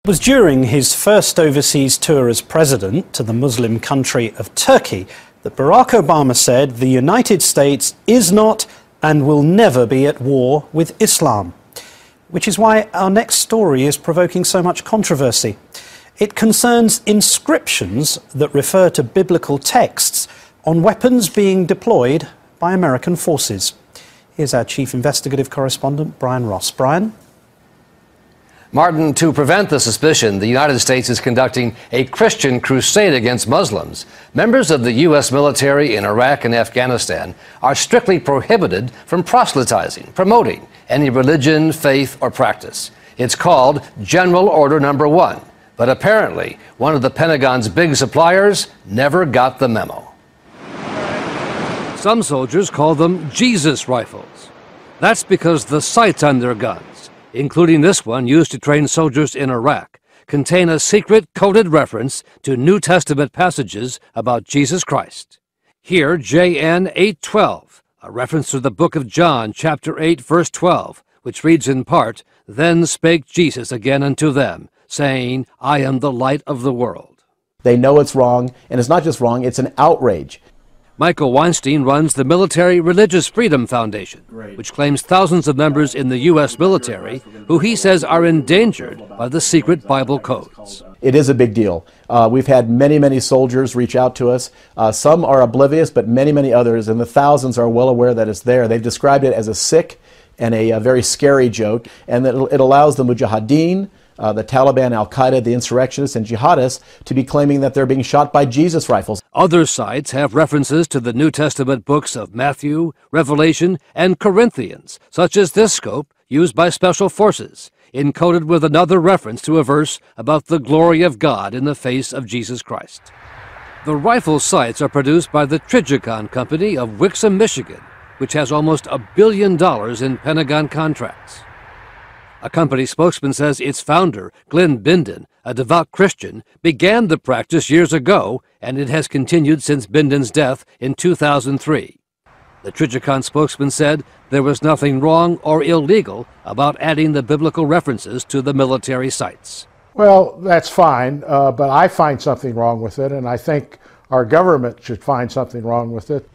It was during his first overseas tour as president to the Muslim country of Turkey that Barack Obama said the United States is not and will never be at war with Islam. Which is why our next story is provoking so much controversy. It concerns inscriptions that refer to biblical texts on weapons being deployed by American forces. Here's our chief investigative correspondent, Brian Ross. Brian? Martin, to prevent the suspicion, the United States is conducting a Christian crusade against Muslims. Members of the U.S. military in Iraq and Afghanistan are strictly prohibited from proselytizing, promoting any religion, faith, or practice. It's called General Order Number 1. But apparently, one of the Pentagon's big suppliers never got the memo. Some soldiers call them Jesus rifles. That's because the sights on their guns, including this one used to train soldiers in Iraq, contain a secret coded reference to New Testament passages about Jesus Christ. Here, JN 812, a reference to the book of John, chapter 8, verse 12, which reads in part, "Then spake Jesus again unto them, saying, I am the light of the world." They know it's wrong, and it's not just wrong, it's an outrage. Michael Weinstein runs the Military Religious Freedom Foundation, which claims thousands of members in the U.S. military who he says are endangered by the secret Bible codes. It is a big deal. We've had many soldiers reach out to us. Some are oblivious, but many others, and the thousands are well aware that it's there. They've described it as a sick and a very scary joke, and that it allows the Mujahideen, the Taliban, Al-Qaeda, the insurrectionists, and jihadists to be claiming that they're being shot by Jesus rifles. Other sites have references to the New Testament books of Matthew, Revelation, and Corinthians, such as this scope used by Special Forces, encoded with another reference to a verse about the glory of God in the face of Jesus Christ. The rifle sights are produced by the Trigicon Company of Wixom, Michigan, which has almost $1 billion in Pentagon contracts. A company spokesman says its founder, Glenn Bindon, a devout Christian, began the practice years ago, and it has continued since Bindon's death in 2003. The Trigicon spokesman said there was nothing wrong or illegal about adding the biblical references to the military sites. Well, that's fine, but I find something wrong with it, and I think our government should find something wrong with it.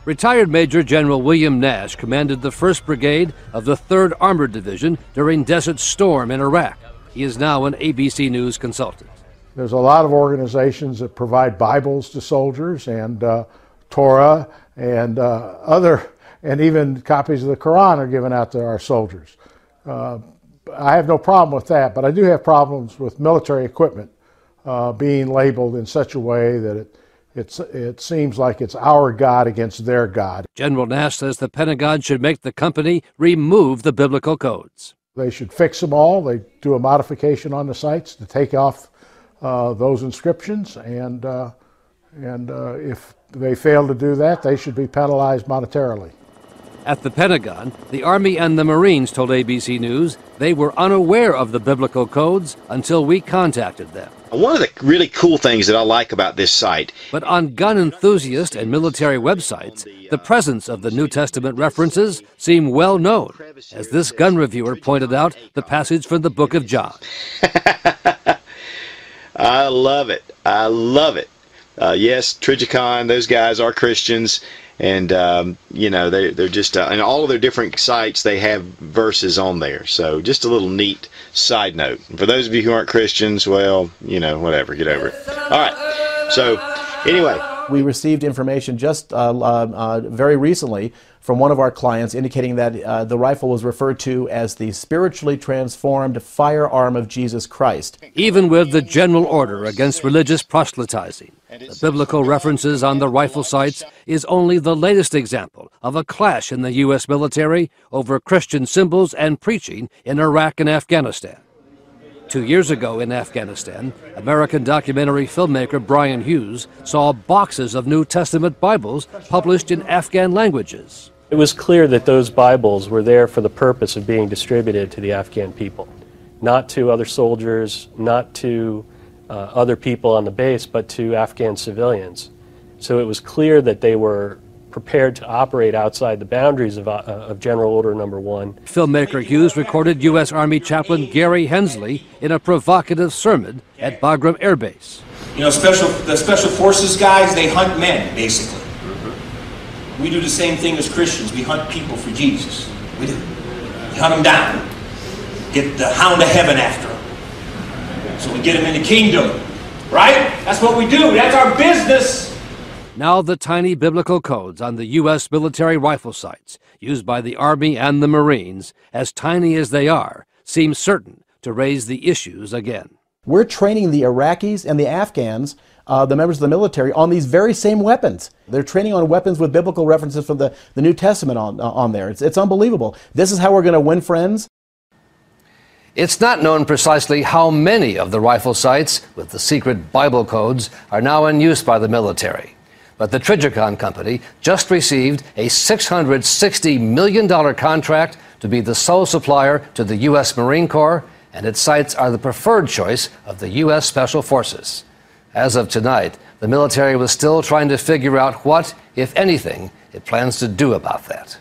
Retired Major General William Nash commanded the 1st Brigade of the 3rd Armored Division during Desert Storm in Iraq. He is now an ABC News consultant. There's a lot of organizations that provide Bibles to soldiers and Torah and and even copies of the Quran are given out to our soldiers. I have no problem with that, but I do have problems with military equipment being labeled in such a way that it seems like it's our God against their God. General Nash says the Pentagon should make the company remove the biblical codes. They should fix them all. They do a modification on the sites to take off those inscriptions, and if they fail to do that, they should be penalized monetarily. At the Pentagon, the Army and the Marines told ABC News they were unaware of the biblical codes until we contacted them. One of the really cool things that I like about this site. But on gun enthusiast and military websites, the presence of the New Testament references seem well known. As this gun reviewer pointed out, the passage from the book of John. I love it. I love it. Yes, Trigicon, those guys are Christians. And, you know, they're just, and all of their different sites, they have verses on there. So just a little neat side note. And for those of you who aren't Christians, well, you know, whatever, get over it. All right. So anyway. We received information just very recently from one of our clients indicating that the rifle was referred to as the spiritually transformed firearm of Jesus Christ. Even with the general order against religious proselytizing, the biblical references on the rifle sites is only the latest example of a clash in the U.S. military over Christian symbols and preaching in Iraq and Afghanistan. 2 years ago in Afghanistan, American documentary filmmaker Brian Hughes saw boxes of New Testament Bibles published in Afghan languages. It was clear that those Bibles were there for the purpose of being distributed to the Afghan people, not to other soldiers, not to other people on the base, but to Afghan civilians. So it was clear that they were prepared to operate outside the boundaries of General Order Number 1. Filmmaker Hughes recorded U.S. Army Chaplain Gary Hensley in a provocative sermon at Bagram Air Base. You know, the Special Forces guys, they hunt men, basically. We do the same thing as Christians. We hunt people for Jesus. We do. We hunt them down. Get the hound of heaven after them. So we get them in the kingdom. Right? That's what we do. That's our business. Now the tiny biblical codes on the U.S. military rifle sights, used by the Army and the Marines, as tiny as they are, seem certain to raise the issues again. We're training the Iraqis and the Afghans, the members of the military, on these very same weapons. They're training on weapons with biblical references from the New Testament on there. It's unbelievable. This is how we're going to win friends. It's not known precisely how many of the rifle sights with the secret Bible codes are now in use by the military. But the Trijicon Company just received a $660 million contract to be the sole supplier to the U.S. Marine Corps, and its sights are the preferred choice of the U.S. Special Forces. As of tonight, the military was still trying to figure out what, if anything, it plans to do about that.